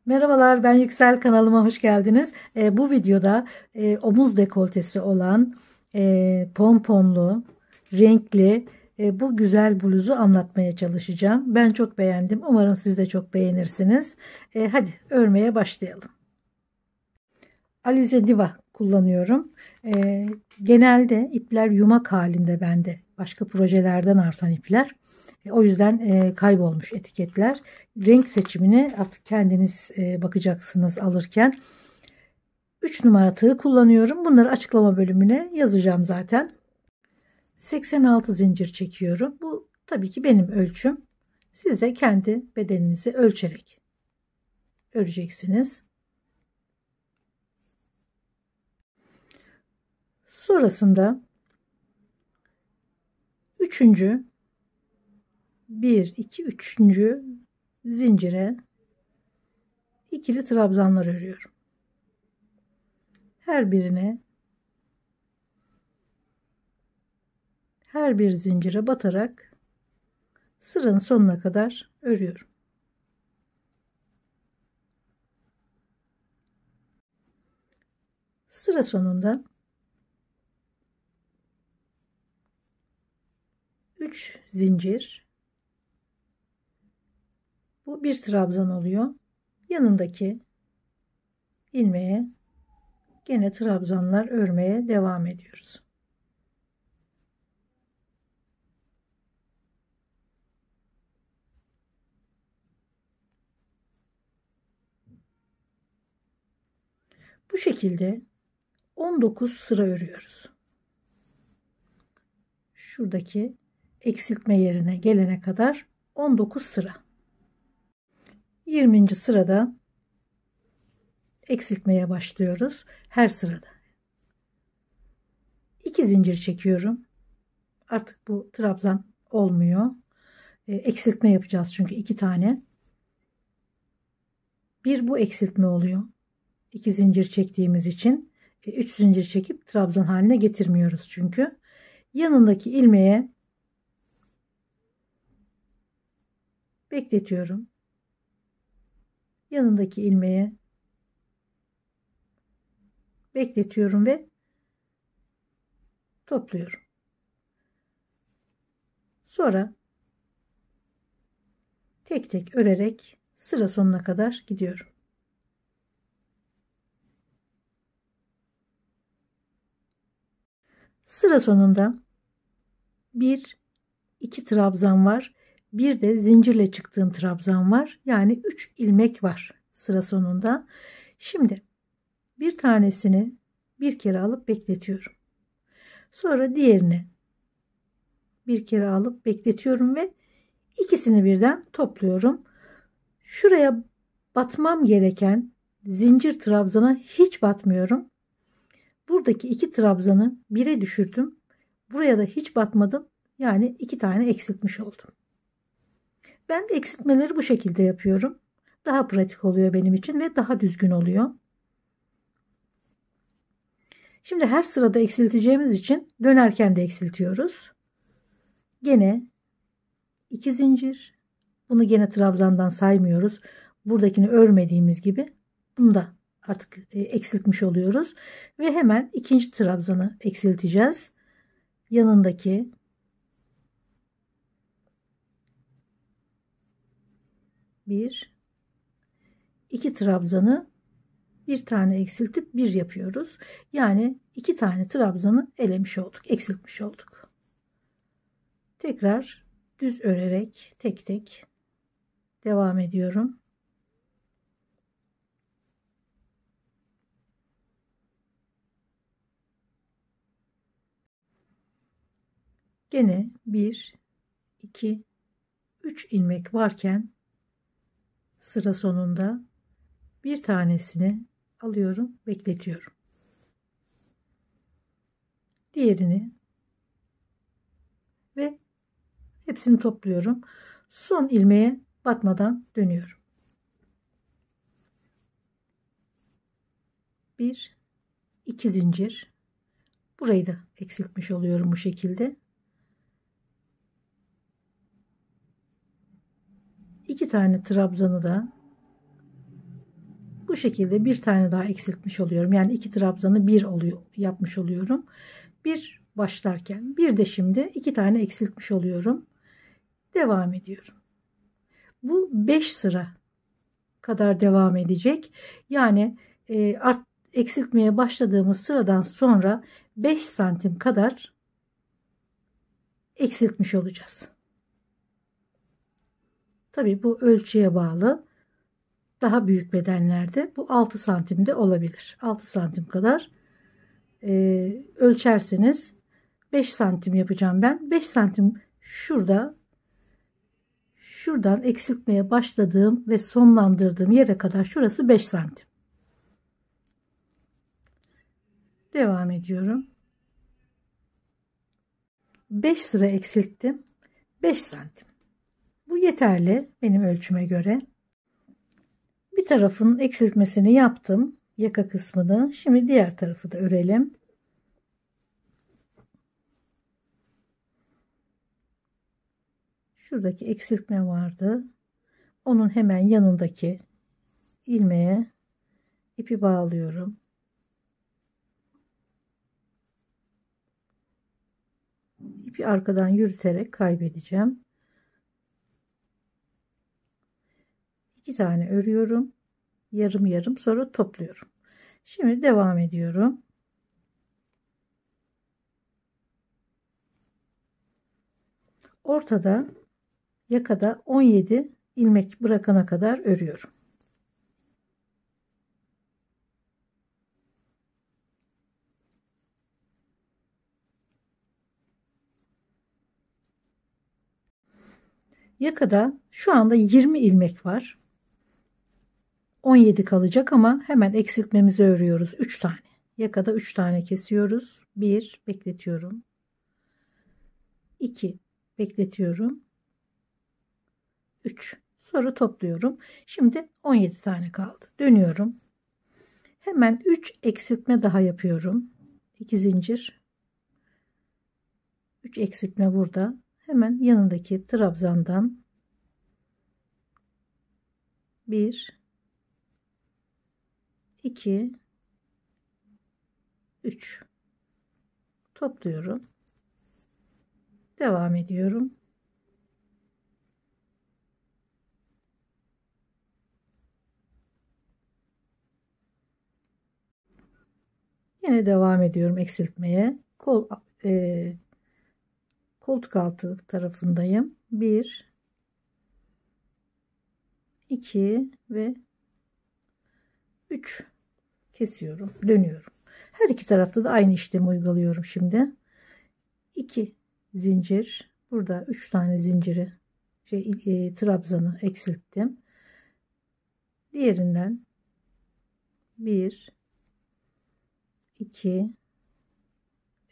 Merhabalar, ben Yüksel, kanalıma hoş geldiniz. Bu videoda omuz dekoltesi olan pomponlu, renkli bu güzel bluzu anlatmaya çalışacağım. Ben çok beğendim. Umarım siz de çok beğenirsiniz. Hadi örmeye başlayalım. Alize Diva kullanıyorum. Genelde ipler yumak halinde bende. Başka projelerden artan ipler. O yüzden kaybolmuş etiketler. Renk seçimine artık kendiniz bakacaksınız alırken. 3 numara tığ kullanıyorum. Bunları açıklama bölümüne yazacağım zaten. 86 zincir çekiyorum. Bu tabii ki benim ölçüm. Siz de kendi bedeninizi ölçerek öreceksiniz. Sonrasında 3. 1 2 3. zincire ikili trabzanlar örüyorum. Her birine her bir zincire batarak sıranın sonuna kadar örüyorum. Sıra sonunda 3 zincir, bu bir trabzan oluyor. Yanındaki ilmeğe gene trabzanlar örmeye devam ediyoruz. Bu şekilde 19 sıra örüyoruz. Şuradaki eksiltme yerine gelene kadar 19 sıra. 20. sırada eksiltmeye başlıyoruz. Her sırada 2 zincir çekiyorum. Artık bu trabzan olmuyor. Eksiltme yapacağız çünkü 2 tane. Bir bu eksiltme oluyor. 2 zincir çektiğimiz için 3 zincir çekip trabzan haline getirmiyoruz çünkü. Yanındaki ilmeğe bekletiyorum. Yanındaki ilmeğe bekletiyorum ve topluyorum. Sonra tek tek örerek sıra sonuna kadar gidiyorum. Sıra sonunda 1 2 trabzan var. Bir de zincirle çıktığım trabzan var. Yani 3 ilmek var sıra sonunda. Şimdi bir tanesini bir kere alıp bekletiyorum. Sonra diğerini bir kere alıp bekletiyorum ve ikisini birden topluyorum. Şuraya batmam gereken zincir trabzana hiç batmıyorum. Buradaki 2 trabzanı 1'e düşürdüm. Buraya da hiç batmadım. Yani 2 tane eksiltmiş oldum. Ben eksiltmeleri bu şekilde yapıyorum. Daha pratik oluyor benim için ve daha düzgün oluyor. Şimdi her sırada eksilteceğimiz için dönerken de eksiltiyoruz. Gene 2 zincir. Bunu gene trabzandan saymıyoruz. Buradakini örmediğimiz gibi bunu da artık eksiltmiş oluyoruz. Ve hemen ikinci trabzanı eksilteceğiz. Yanındaki bir, iki trabzanı bir tane eksiltip bir yapıyoruz. Yani 2 tane trabzanı elemiş olduk, eksiltmiş olduk. Tekrar düz örerek tek tek devam ediyorum. Gene 1 2 3 ilmek varken sıra sonunda bir tanesini alıyorum, bekletiyorum. Diğerini ve hepsini topluyorum. Son ilmeğe batmadan dönüyorum. 1 2 zincir. Burayı da eksiltmiş oluyorum bu şekilde. 2 tane trabzanı da şekilde bir tane daha eksiltmiş oluyorum. Yani 2 trabzanı 1 yapmış oluyorum. Bir başlarken bir de şimdi 2 tane eksiltmiş oluyorum. Devam ediyorum. Bu 5 sıra kadar devam edecek. Yani eksiltmeye başladığımız sıradan sonra 5 santim kadar eksiltmiş olacağız. Tabii bu ölçüye bağlı. Daha büyük bedenlerde bu 6 santimde olabilir. 6 santim kadar ölçerseniz 5 santim yapacağım ben. 5 santim şuradan eksiltmeye başladığım ve sonlandırdığım yere kadar şurası 5 santim. Devam ediyorum. 5 sıra eksilttim. 5 santim. Bu yeterli benim ölçüme göre. Bir tarafın eksiltmesini yaptım. Yaka kısmını. Şimdi diğer tarafı da örelim. Şuradaki eksiltme vardı. Onun hemen yanındaki ilmeğe ipi bağlıyorum. İpi arkadan yürüterek kaybedeceğim. 2 tane örüyorum. Yarım yarım, sonra topluyorum. Şimdi devam ediyorum. Ortada yakada 17 ilmek bırakana kadar örüyorum. Yakada şu anda 20 ilmek var. 17 kalacak ama hemen eksiltmemizi örüyoruz. 3 tane. Yakada 3 tane kesiyoruz. 1 bekletiyorum. 2 bekletiyorum. 3 sonra topluyorum. Şimdi 17 tane kaldı. Dönüyorum. Hemen 3 eksiltme daha yapıyorum. 2 zincir. 3 eksiltme burada. Hemen yanındaki trabzandan 1 2 3 topluyorum. Devam ediyorum. Yine devam ediyorum eksiltmeye. Koltuk altı tarafındayım. 1 2 ve 3 kesiyorum. Dönüyorum. Her iki tarafta da aynı işlemi uyguluyorum şimdi. 2 zincir. Burada 3 tane zinciri trabzanı eksilttim. Diğerinden 1 2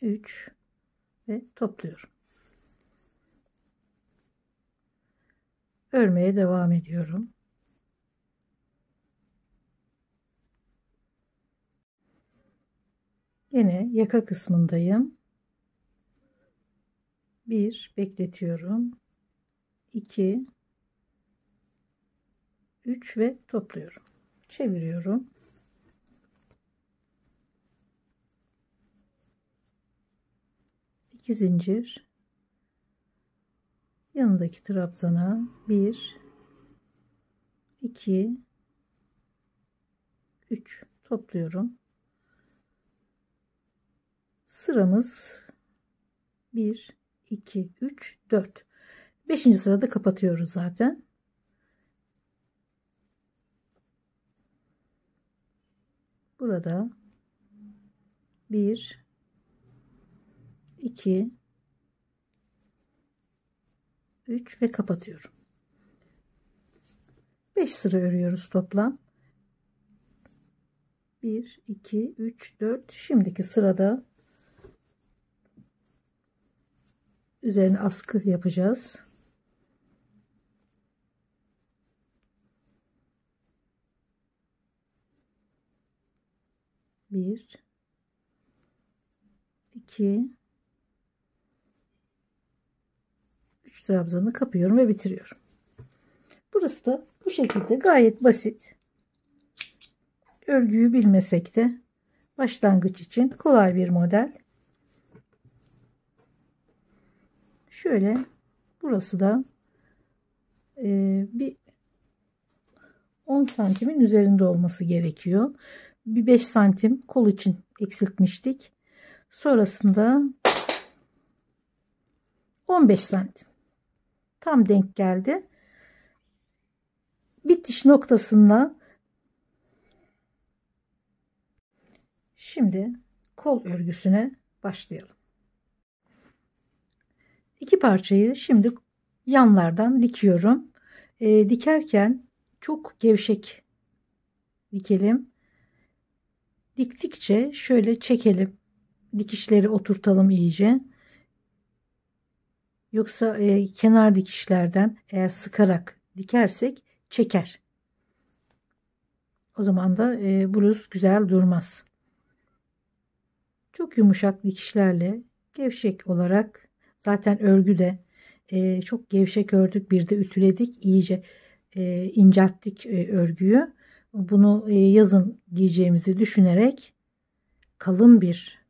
3 ve topluyorum. Örmeye devam ediyorum. Yine yaka kısmındayım. 1 bekletiyorum. 2 3 ve topluyorum. Çeviriyorum. İki zincir. Yanındaki trabzana 1 2 3 topluyorum. Sıramız 1 2 3 4. 5. sırada kapatıyoruz zaten. Burada 1 2 3 ve kapatıyorum. 5 sıra örüyoruz toplam. 1 2 3 4. Şimdiki sırada üzerine askı yapacağız. Bir, iki, üç trabzanı kapıyorum ve bitiriyorum. Burası da bu şekilde gayet basit. Örgüyü bilmesek de başlangıç için kolay bir model. Şöyle burası da bir 10 santimin üzerinde olması gerekiyor. Bir 5 santim kol için eksiltmiştik. Sonrasında 15 santim. Tam denk geldi. Bitiş noktasında şimdi kol örgüsüne başlayalım. İki parçayı şimdi yanlardan dikiyorum. Dikerken çok gevşek dikelim. Diktikçe şöyle çekelim. Dikişleri oturtalım iyice. Yoksa kenar dikişlerden eğer sıkarak dikersek çeker. O zaman da bluz güzel durmaz. Çok yumuşak dikişlerle gevşek olarak, zaten örgü de çok gevşek ördük, bir de ütüledik, iyice incelttik örgüyü. Bunu yazın giyeceğimizi düşünerek kalın bir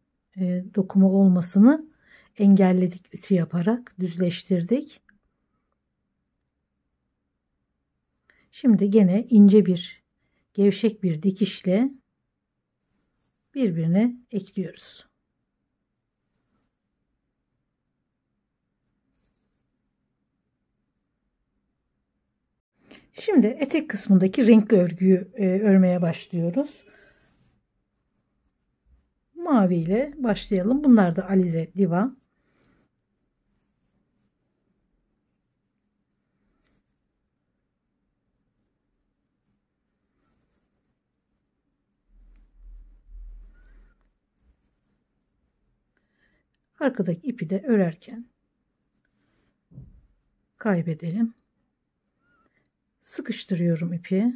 dokuma olmasını engelledik, ütü yaparak düzleştirdik. Şimdi gene ince bir gevşek bir dikişle birbirine ekliyoruz. Şimdi etek kısmındaki renkli örgüyü örmeye başlıyoruz. Mavi ile başlayalım. Bunlar da Alize Diva. Arkadaki ipi de örerken kaybedelim. Sıkıştırıyorum ipi.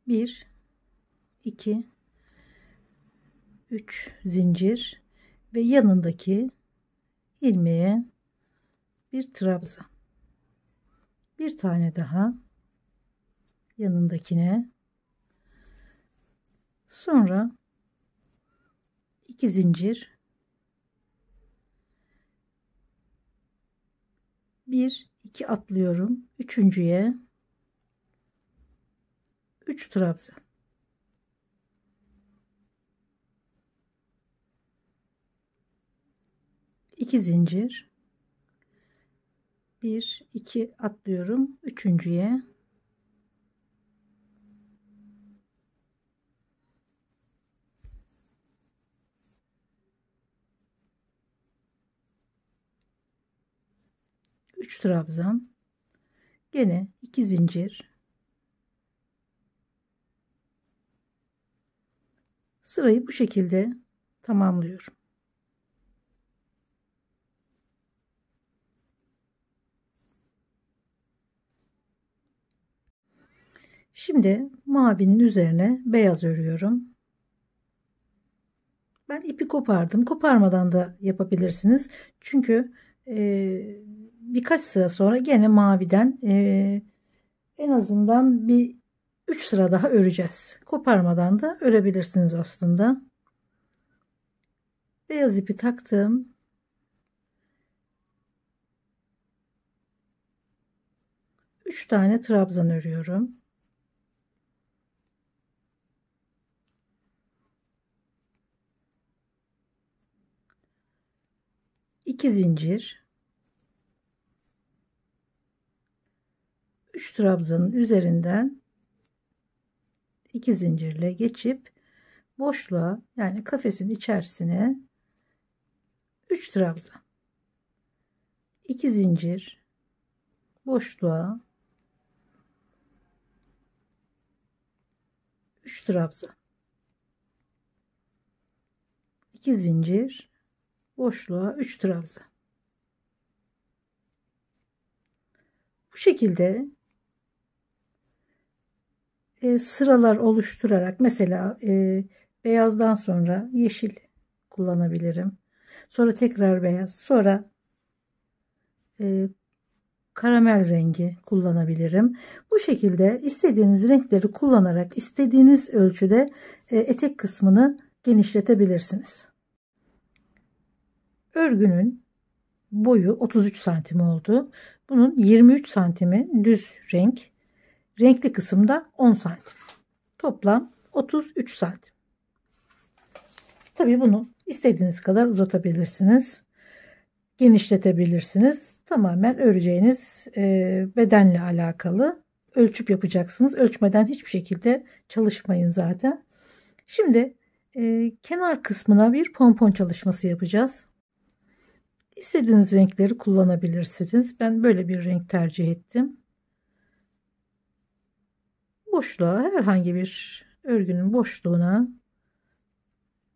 1 2 3 zincir ve yanındaki ilmeğe bir trabzan. Bir tane daha yanındakine. Sonra 2 zincir, 1 2 atlıyorum. Üçüncüye 3 trabzan. 2 zincir, 1 2 atlıyorum. Üçüncüye 3 trabzan, gene 2 zincir, sırayı bu şekilde tamamlıyorum. Şimdi mavinin üzerine beyaz örüyorum. Ben ipi kopardım. Koparmadan da yapabilirsiniz. Çünkü birkaç sıra sonra gene maviden en azından bir 3 sıra daha öreceğiz. Koparmadan da örebilirsiniz aslında. Beyaz ipi taktım. Üç tane trabzan örüyorum. İki zincir, 3 trabzanın üzerinden 2 zincirle geçip boşluğa, yani kafesin içerisine 3 trabzan, 2 zincir, boşluğa 3 trabzan, 2 zincir, boşluğa 3 trabzan. Bu şekilde sıralar oluşturarak, mesela beyazdan sonra yeşil kullanabilirim. Sonra tekrar beyaz, sonra karamel rengi kullanabilirim. Bu şekilde istediğiniz renkleri kullanarak istediğiniz ölçüde etek kısmını genişletebilirsiniz. Örgünün boyu 33 santim oldu. Bunun 23 santimi düz renk, renkli kısımda 10 santim. Toplam 33 santim. Tabii bunu istediğiniz kadar uzatabilirsiniz, genişletebilirsiniz. Tamamen öreceğiniz bedenle alakalı. Ölçüp yapacaksınız. Ölçmeden hiçbir şekilde çalışmayın zaten. Şimdi kenar kısmına bir pompon çalışması yapacağız. İstediğiniz renkleri kullanabilirsiniz. Ben böyle bir renk tercih ettim. Boşluğa, herhangi bir örgünün boşluğuna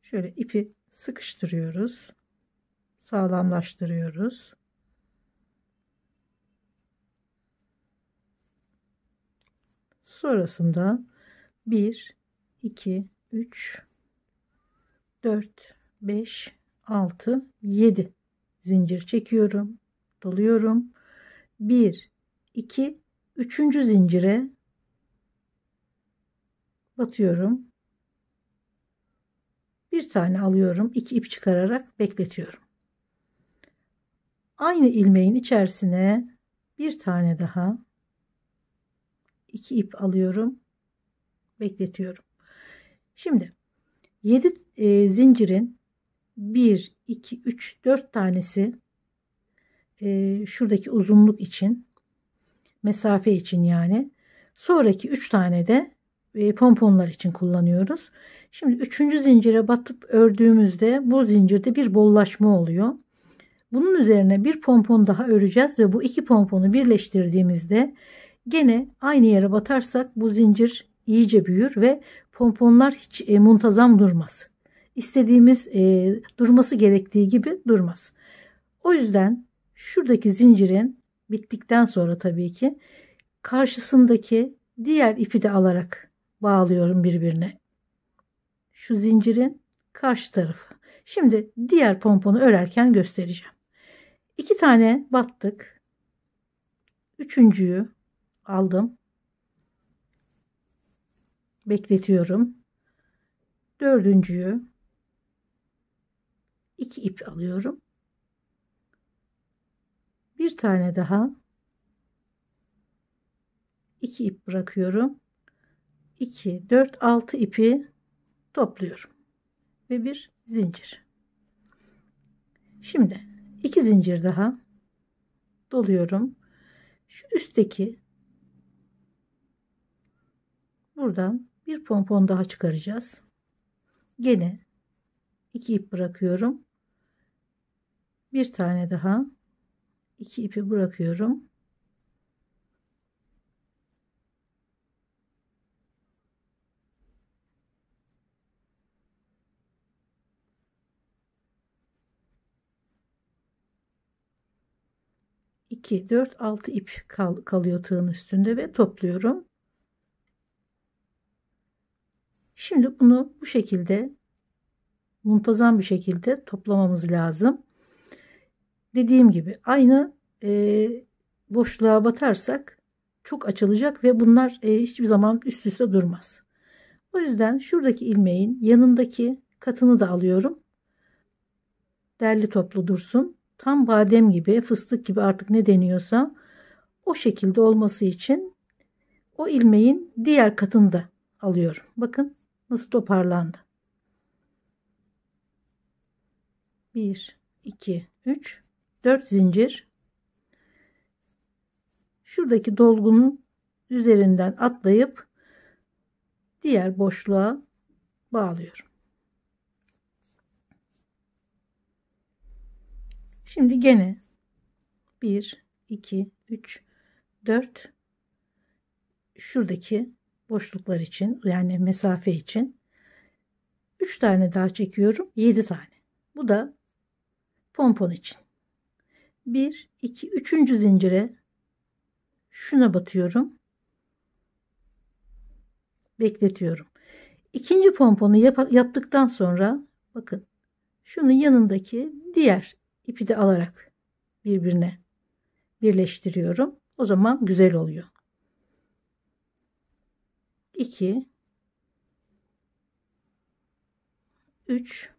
şöyle ipi sıkıştırıyoruz. Sağlamlaştırıyoruz. Sonrasında 1, 2, 3, 4, 5, 6, 7 zincir çekiyorum. Doluyorum. 1, 2, 3. zincire batıyorum. Bir tane alıyorum. 2 ip çıkararak bekletiyorum. Aynı ilmeğin içerisine bir tane daha 2 ip alıyorum. Bekletiyorum. Şimdi 7 zincirin 1, 2, 3, 4 tanesi şuradaki uzunluk için, mesafe için yani. Sonraki 3 tane de pomponlar için kullanıyoruz. Şimdi 3. zincire batıp ördüğümüzde bu zincirde bir bollaşma oluyor. Bunun üzerine bir pompon daha öreceğiz ve bu iki pomponu birleştirdiğimizde gene aynı yere batarsak bu zincir iyice büyür ve pomponlar hiç muntazam durmaz. İstediğimiz durması gerektiği gibi durmaz. O yüzden şuradaki zincirin bittikten sonra tabii ki karşısındaki diğer ipi de alarak bağlıyorum birbirine. Şu zincirin karşı tarafı. Şimdi diğer pomponu örerken göstereceğim. 2 tane battık. Üçüncüyü aldım. Bekletiyorum. Dördüncüyü 2 ip alıyorum. Bir tane daha 2 ip bırakıyorum. 2, 4, 6 ipi topluyorum. Ve bir zincir. Şimdi 2 zincir daha doluyorum. Şu üstteki buradan bir pompon daha çıkaracağız. Gene 2 ip bırakıyorum. Bir tane daha 2 ipi bırakıyorum. İki, 4, 6 ip kalıyor tığın üstünde ve topluyorum. Şimdi bunu bu şekilde muntazam bir şekilde toplamamız lazım. Dediğim gibi aynı boşluğa batarsak çok açılacak ve bunlar hiçbir zaman üst üste durmaz. O yüzden şuradaki ilmeğin yanındaki katını da alıyorum. Derli toplu dursun. Tam badem gibi, fıstık gibi artık ne deniyorsa o şekilde olması için o ilmeğin diğer katını da alıyorum. Bakın nasıl toparlandı. 1, 2, 3, 4 zincir. Şuradaki dolgunun üzerinden atlayıp diğer boşluğa bağlıyorum. Şimdi gene 1, 2, 3, 4 şuradaki boşluklar için, yani mesafe için 3 tane daha çekiyorum. 7 tane. Bu da pompon için. 1, 2, 3. zincire şuna batıyorum. Bekletiyorum. İkinci pomponu yaptıktan sonra bakın şunun yanındaki diğer ipi de alarak birbirine birleştiriyorum. O zaman güzel oluyor. 2 3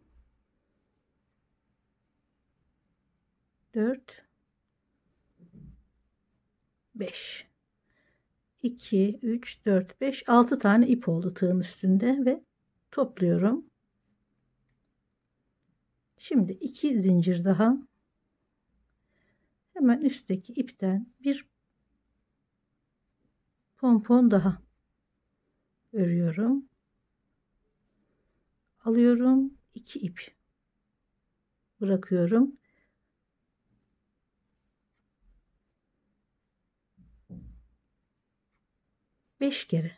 4 5 2 3 4 5 6 tane ip oldu tığın üstünde ve topluyorum. Şimdi 2 zincir daha. Hemen üstteki ipten bir pompon daha örüyorum. Alıyorum, 2 ip bırakıyorum. Beş kere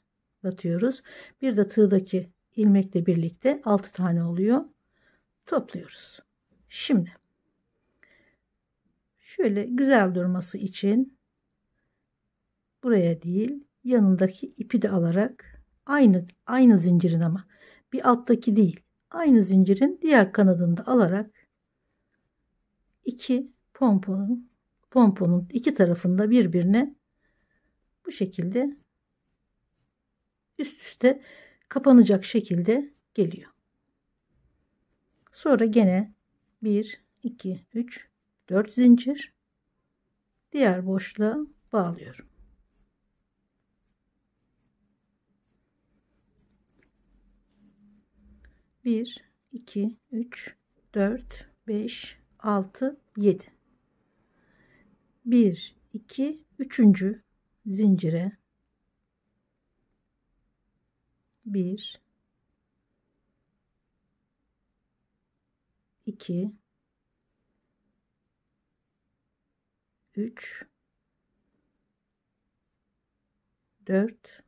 batıyoruz. Bir de tığdaki ilmekle birlikte 6 tane oluyor. Topluyoruz. Şimdi şöyle güzel durması için buraya değil, yanındaki ipi de alarak aynı zincirin, ama bir alttaki değil, aynı zincirin diğer kanadını da alarak iki pomponun iki tarafında birbirine bu şekilde üst üste kapanacak şekilde geliyor. Sonra gene 1 2 3 4 zincir diğer boşluğa bağlıyorum. Bir, 2, 3, 4, 5, 6, 7. 1, 2, 3. zincire 1, 2, 3, 4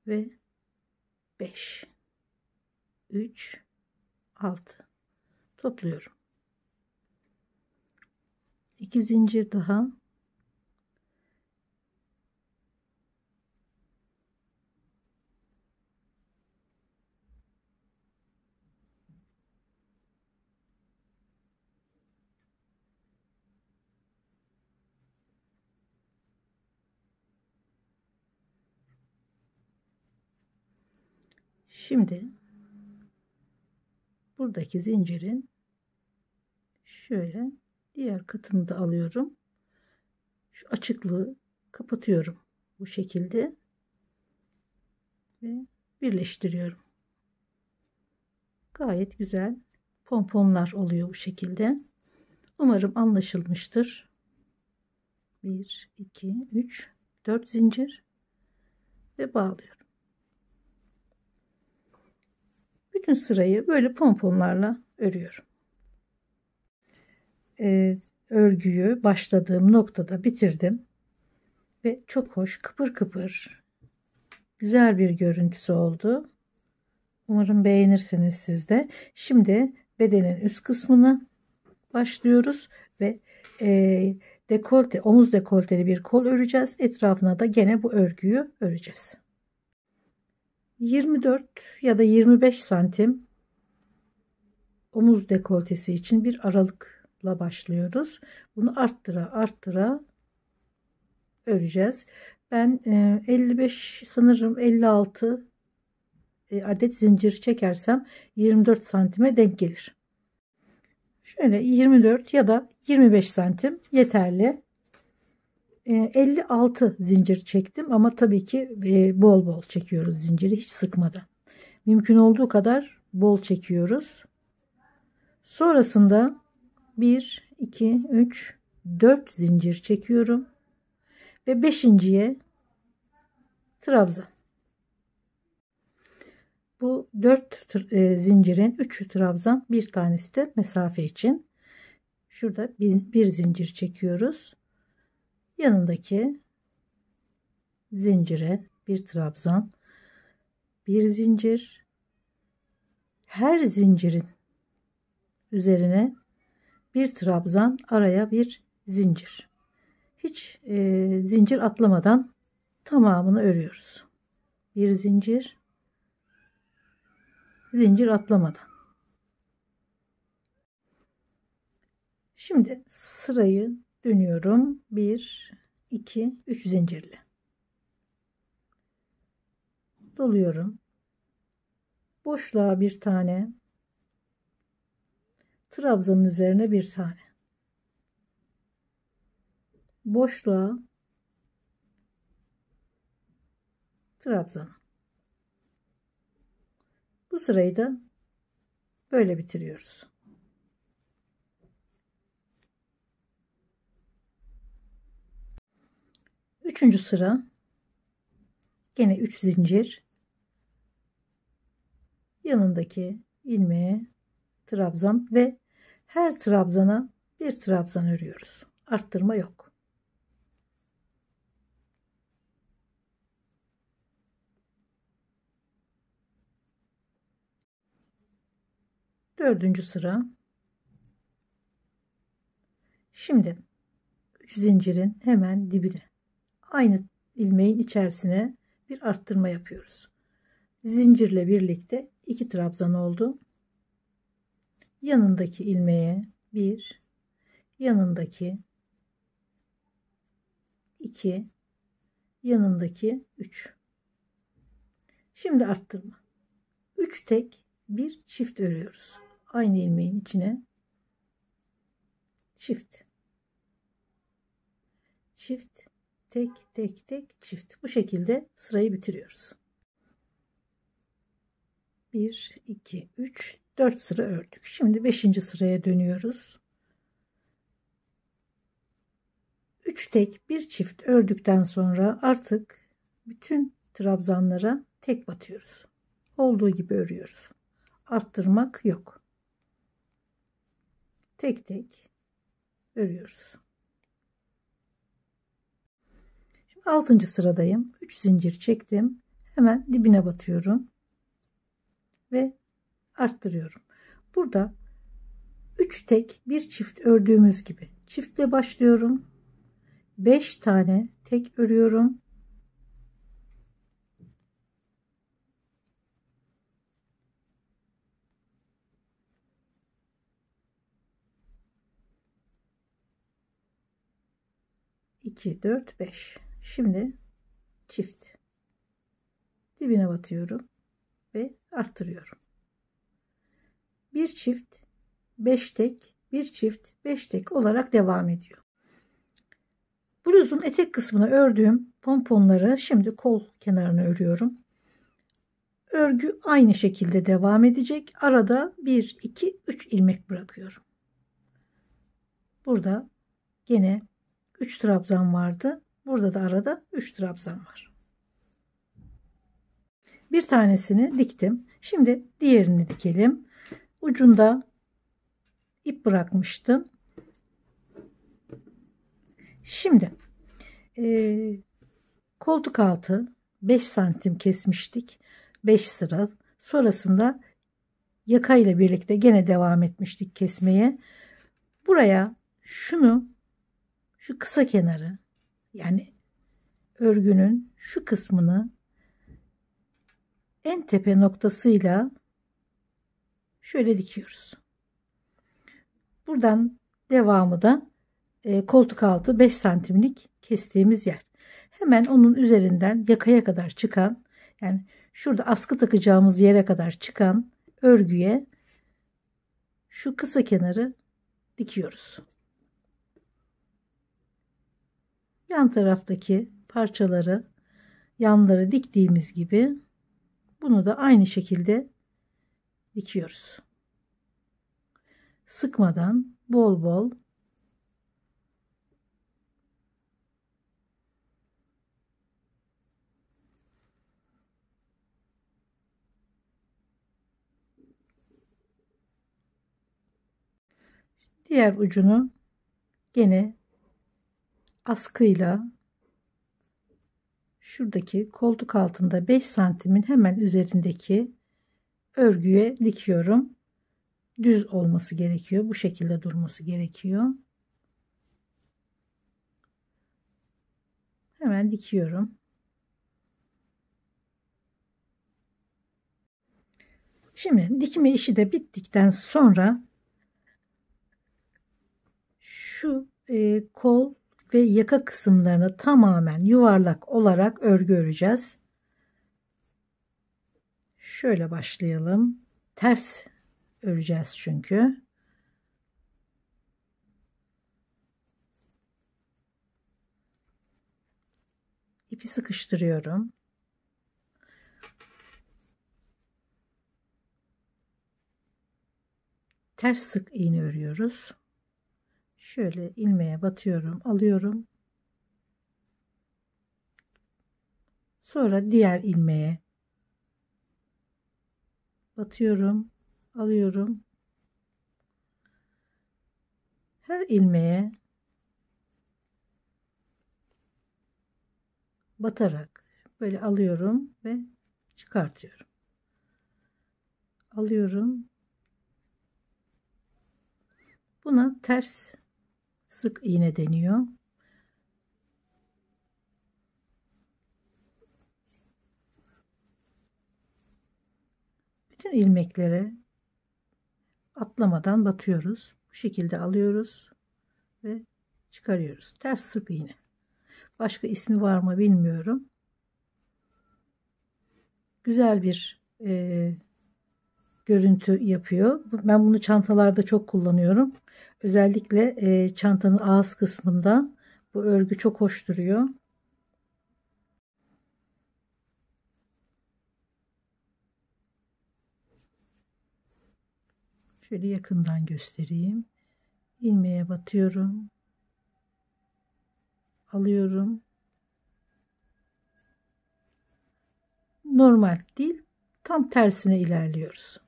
ve 5. 3, 6. Topluyorum. 2 zincir daha. Şimdi buradaki zincirin şöyle diğer katını da alıyorum. Şu açıklığı kapatıyorum bu şekilde ve birleştiriyorum. Gayet güzel pomponlar oluyor bu şekilde. Umarım anlaşılmıştır. 1 2 3 4 zincir ve bağlıyorum. Bütün sırayı böyle pomponlarla örüyorum. Örgüyü başladığım noktada bitirdim ve çok hoş, kıpır kıpır, güzel bir görüntüsü oldu. Umarım beğenirsiniz siz de. Şimdi bedenin üst kısmını başlıyoruz ve dekolte, omuz dekolteli bir kol öreceğiz. Etrafına da gene bu örgüyü öreceğiz. 24 ya da 25 santim omuz dekoltesi için bir aralıkla başlıyoruz. Bunu arttıra öreceğiz. Ben 55 sanırım 56 adet zincir çekersem 24 santime denk gelir. Şöyle 24 ya da 25 santim yeterli. 56 zincir çektim ama tabii ki bol bol çekiyoruz zinciri, hiç sıkmadan. Mümkün olduğu kadar bol çekiyoruz. Sonrasında 1 2 3 4 zincir çekiyorum ve 5.'ye trabzan. Bu 4 zincirin 3'ü trabzan, bir tanesi de mesafe için. Şurada bir zincir çekiyoruz. Yanındaki zincire bir trabzan, bir zincir, her zincirin üzerine bir trabzan, araya bir zincir. Hiç zincir atlamadan tamamını örüyoruz. Bir zincir, zincir atlamadan. Şimdi sırayı dönüyorum. 1 2 3 zincirli doluyorum. Boşluğa bir tane, trabzanın üzerine bir tane, boşluğa, trabzana. Bu sırayı da böyle bitiriyoruz. Üçüncü sıra gene 3 zincir, yanındaki ilmeğe trabzan ve her trabzana bir trabzan örüyoruz. Arttırma yok. Dördüncü sıra. Şimdi 3 zincirin hemen dibine, aynı ilmeğin içerisine bir arttırma yapıyoruz. Zincirle birlikte 2 trabzan oldu. Yanındaki ilmeğe 1, yanındaki 2, yanındaki 3. Şimdi arttırma. 3 tek, bir çift örüyoruz. Aynı ilmeğin içine çift. Çift, tek, tek, tek, çift. Bu şekilde sırayı bitiriyoruz. 1 2 3 4 sıra ördük. Şimdi 5. sıraya dönüyoruz. 3 tek, bir çift ördükten sonra artık bütün trabzanlara tek batıyoruz. Olduğu gibi örüyoruz. Arttırmak yok. Tek tek örüyoruz. Şimdi 6. sıradayım. 3 zincir çektim. Hemen dibine batıyorum ve arttırıyorum. Burada 3 tek, bir çift ördüğümüz gibi çiftle başlıyorum. 5 tane tek örüyorum. İki, dört, beş. Şimdi çift. Dibine batıyorum ve arttırıyorum. Bir çift, 5 tek, bir çift, 5 tek olarak devam ediyor. Bluzun etek kısmını ördüğüm pomponları şimdi kol kenarına örüyorum. Örgü aynı şekilde devam edecek. Arada 1 2 3 ilmek bırakıyorum. Burada gene 3 trabzan vardı. Burada da arada 3 trabzan var. Bir tanesini diktim. Şimdi diğerini dikelim. Ucunda ip bırakmıştım. Şimdi koltuk altı 5 santim kesmiştik. 5 sıra. Sonrasında yaka ile birlikte gene devam etmiştik kesmeye. Buraya şu kısa kenarı, yani örgünün şu kısmını en tepe noktasıyla şöyle dikiyoruz. Buradan devamı da koltuk altı 5 santimlik kestiğimiz yer. Hemen onun üzerinden yakaya kadar çıkan, yani şurada askı takacağımız yere kadar çıkan örgüye şu kısa kenarı dikiyoruz. Yan taraftaki parçaları, yanları diktiğimiz gibi bunu da aynı şekilde dikiyoruz. Sıkmadan bol bol diğer ucunu gene askıyla şuradaki koltuk altında 5 santimin hemen üzerindeki örgüye dikiyorum. Düz olması gerekiyor. Bu şekilde durması gerekiyor. Hemen dikiyorum. Şimdi dikme işi de bittikten sonra şu kol ve yaka kısımlarını tamamen yuvarlak olarak örgü öreceğiz. Şöyle başlayalım. Ters öreceğiz çünkü. İpi sıkıştırıyorum. Ters sık iğne örüyoruz. Şöyle ilmeğe batıyorum, alıyorum. Sonra diğer ilmeğe batıyorum, alıyorum. Her ilmeğe batarak böyle alıyorum ve çıkartıyorum. Alıyorum. Buna ters sık iğne deniyor. Bütün ilmeklere atlamadan batıyoruz. Bu şekilde alıyoruz ve çıkarıyoruz. Ters sık iğne. Başka ismi var mı bilmiyorum. Güzel bir görüntü yapıyor. Ben bunu çantalarda çok kullanıyorum. Özellikle çantanın ağız kısmında bu örgü çok hoş duruyor. Şöyle yakından göstereyim. İlmeğe batıyorum. Alıyorum. Normal değil, tam tersine ilerliyoruz.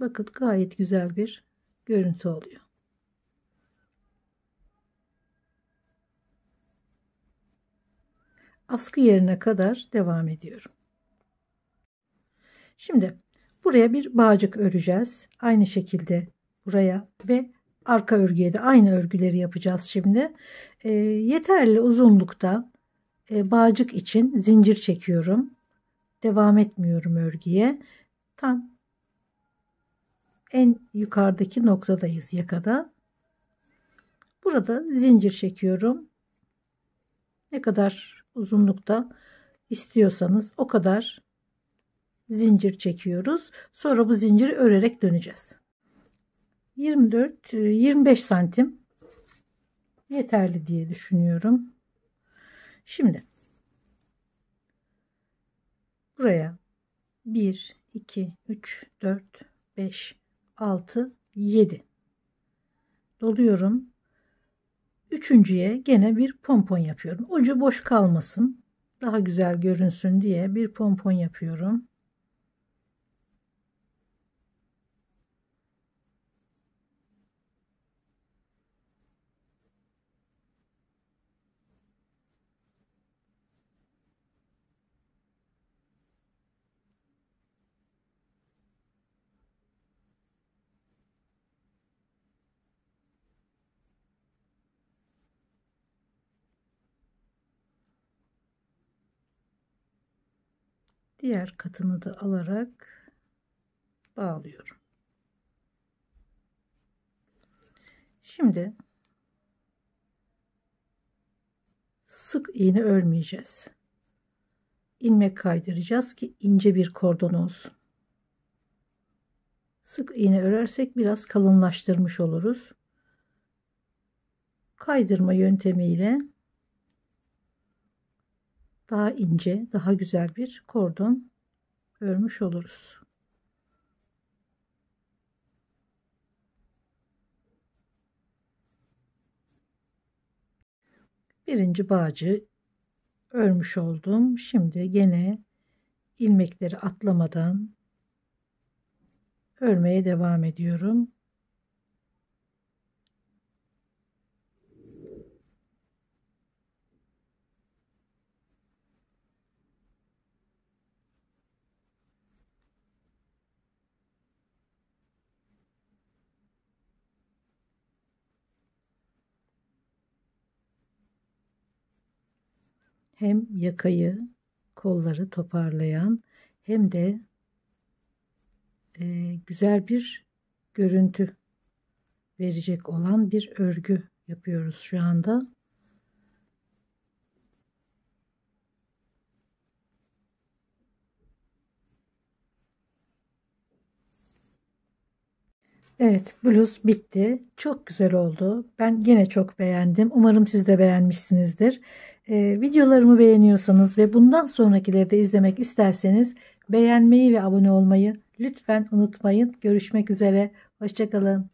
Bakın gayet güzel bir görüntü oluyor. Askı yerine kadar devam ediyorum. Şimdi buraya bir bağcık öreceğiz. Aynı şekilde buraya ve arka örgüye de aynı örgüleri yapacağız şimdi. Yeterli uzunlukta bağcık için zincir çekiyorum. Devam etmiyorum örgüye. Tam en yukarıdaki noktadayız yakada. Burada zincir çekiyorum. Ne kadar uzunlukta istiyorsanız o kadar zincir çekiyoruz. Sonra bu zinciri örerek döneceğiz. 24-25 santim yeterli diye düşünüyorum. Şimdi buraya 1, 2, 3, 4, 5, 6, 7 doluyorum. Üçüncüye gene bir pompon yapıyorum. Ucu boş kalmasın. Daha güzel görünsün diye bir pompon yapıyorum. Diğer katını da alarak bağlıyorum. Şimdi sık iğne örmeyeceğiz. İlmek kaydıracağız ki ince bir kordon olsun. Sık iğne örersek biraz kalınlaştırmış oluruz. Kaydırma yöntemiyle daha ince, daha güzel bir kordon örmüş oluruz. Birinci bağcığı örmüş oldum. Şimdi gene ilmekleri atlamadan örmeye devam ediyorum. Hem yakayı, kolları toparlayan hem de güzel bir görüntü verecek olan bir örgü yapıyoruz şu anda. Evet, bluz bitti. Çok güzel oldu. Ben yine çok beğendim. Umarım siz de beğenmişsinizdir. Videolarımı beğeniyorsanız ve bundan sonrakileri de izlemek isterseniz beğenmeyi ve abone olmayı lütfen unutmayın. Görüşmek üzere. Hoşça kalın.